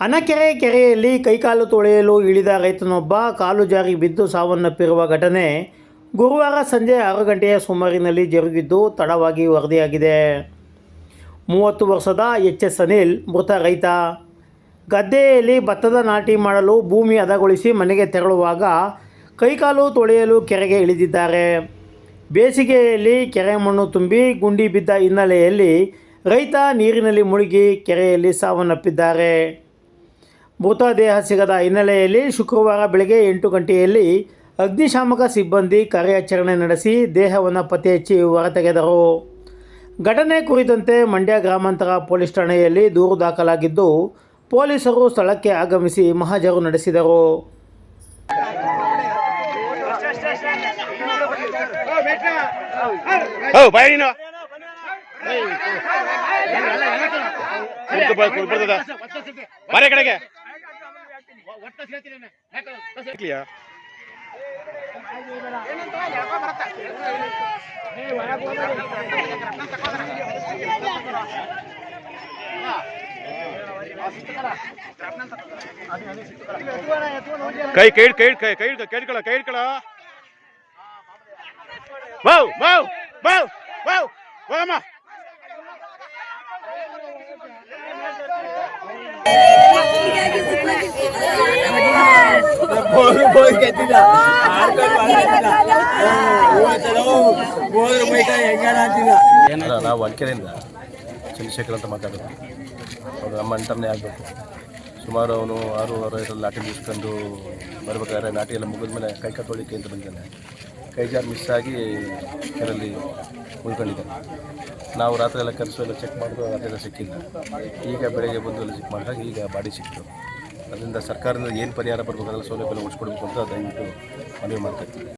ಅನಕೆರೆ ಕೆರೆಯಲ್ಲಿ ಕೈಕಾಲು ತೊಳೆಯಲು ಇಳಿದ ರೈತನೊಬ್ಬ ಕಾಲು ಜಾರಿ ಬಿದ್ದು ಸಾವನ್ನಪ್ಪಿರುವ ಘಟನೆ ಗುರುವಾರ ಸಂಜೆ 6 ಗಂಟೆಯ ಸುಮಾರಿನಲ್ಲಿ ಜರುಗಿದ್ದು ತಡವಾಗಿ ವರದಿಯಾಗಿದೆ. 30 ವರ್ಷದ ಎಚ್ ಅನಿಲ್ ಮೃತ ರೈತ. ಗದ್ದೆಯಲ್ಲಿ ಭತ್ತದ ನಾಟಿ ಮಾಡಲು ಭೂಮಿ ಹದಗೊಳಿಸಿ ಮನೆಗೆ ತೆರಳುವಾಗ ಕೈಕಾಲು ತೊಳೆಯಲು ಕೆರೆಗೆ ಇಳಿದಿದ್ದಾರೆ. ಬೇಸಿಗೆಯಲ್ಲಿ ಕೆರೆ ಮಣ್ಣು ತುಂಬಿ ಗುಂಡಿ ಬಿದ್ದ ಹಿನ್ನೆಲೆಯಲ್ಲಿ ರೈತ ನೀರಿನಲ್ಲಿ ಮುಳುಗಿ ಕೆರೆಯಲ್ಲಿ ಸಾವನ್ನಪ್ಪಿದ್ದಾರೆ. ಮೃತದೇಹ ಸಿಗದ ಹಿನ್ನೆಲೆಯಲ್ಲಿ ಶುಕ್ರವಾರ ಬೆಳಗ್ಗೆ 8 ಗಂಟೆಯಲ್ಲಿ ಅಗ್ನಿಶಾಮಕ ಸಿಬ್ಬಂದಿ ಕಾರ್ಯಾಚರಣೆ ನಡೆಸಿ ದೇಹವನ್ನು ಪತ್ತೆ ಹಚ್ಚಿ ಹೊರತೆಗೆದರು. ಘಟನೆ ಕುರಿತಂತೆ ಮಂಡ್ಯ ಗ್ರಾಮಾಂತರ ಪೊಲೀಸ್ ಠಾಣೆಯಲ್ಲಿ ದೂರು ದಾಖಲಾಗಿದ್ದು, ಪೊಲೀಸರು ಸ್ಥಳಕ್ಕೆ ಆಗಮಿಸಿ ಮಹಜರು ನಡೆಸಿದರು. ಕೈ ಹಿಡ್ಕೊಳ ಹೋಗಮ್ಮ. ನಾವು ಅಲ್ಕೆರೆಯಿಂದ ಚಂದ್ರಶೇಖರ್ ಅಂತ ಮಾತಾಡೋದು. ಅವರು ನಮ್ಮ ಅಂಟಮ್ಮನೇ ಆಗಬೇಕು. ಸುಮಾರು ಅವನು 6-6 ನಾಟಿ ಮುಗಿಸ್ಕೊಂಡು ಬರ್ಬೇಕಾದ್ರೆ ನಾಟಿ ಎಲ್ಲ ಮುಗಿದ ಮೇಲೆ ಕೈ ತೊಳಿಕೆ ಅಂತ ಬಂದಿದ್ದಾನೆ. ಕೈ ಜಾರು ಮಿಸ್ ಆಗಿ ಕೆರೆಯಲ್ಲಿ ಉಳ್ಕೊಂಡಿದ್ದಾನೆ. ನಾವು ರಾತ್ರಿ ಎಲ್ಲ ಕನಸು ಎಲ್ಲ ಚೆಕ್ ಮಾಡಿದ್ರು ಅದೆಲ್ಲ ಸಿಕ್ಕಿಲ್ಲ. ಈಗ ಬೆಳಗ್ಗೆ ಬಂದು ಎಲ್ಲ ಚೆಕ್ ಮಾಡಿದಾಗ ಈಗ ಬಾಡಿ ಸಿಕ್ತು. ಅದರಿಂದ ಸರ್ಕಾರದಿಂದ ಏನು ಪರಿಹಾರ ಬರಬೇಕು ಅದೆಲ್ಲ ಸೌಲಭ್ಯ ಉಳಿಸ್ಕೊಡ್ಬೇಕು ಅಂತ ದಯವಿಟ್ಟು ಮನವಿ ಮಾಡ್ತಾ ಇರ್ತೀವಿ.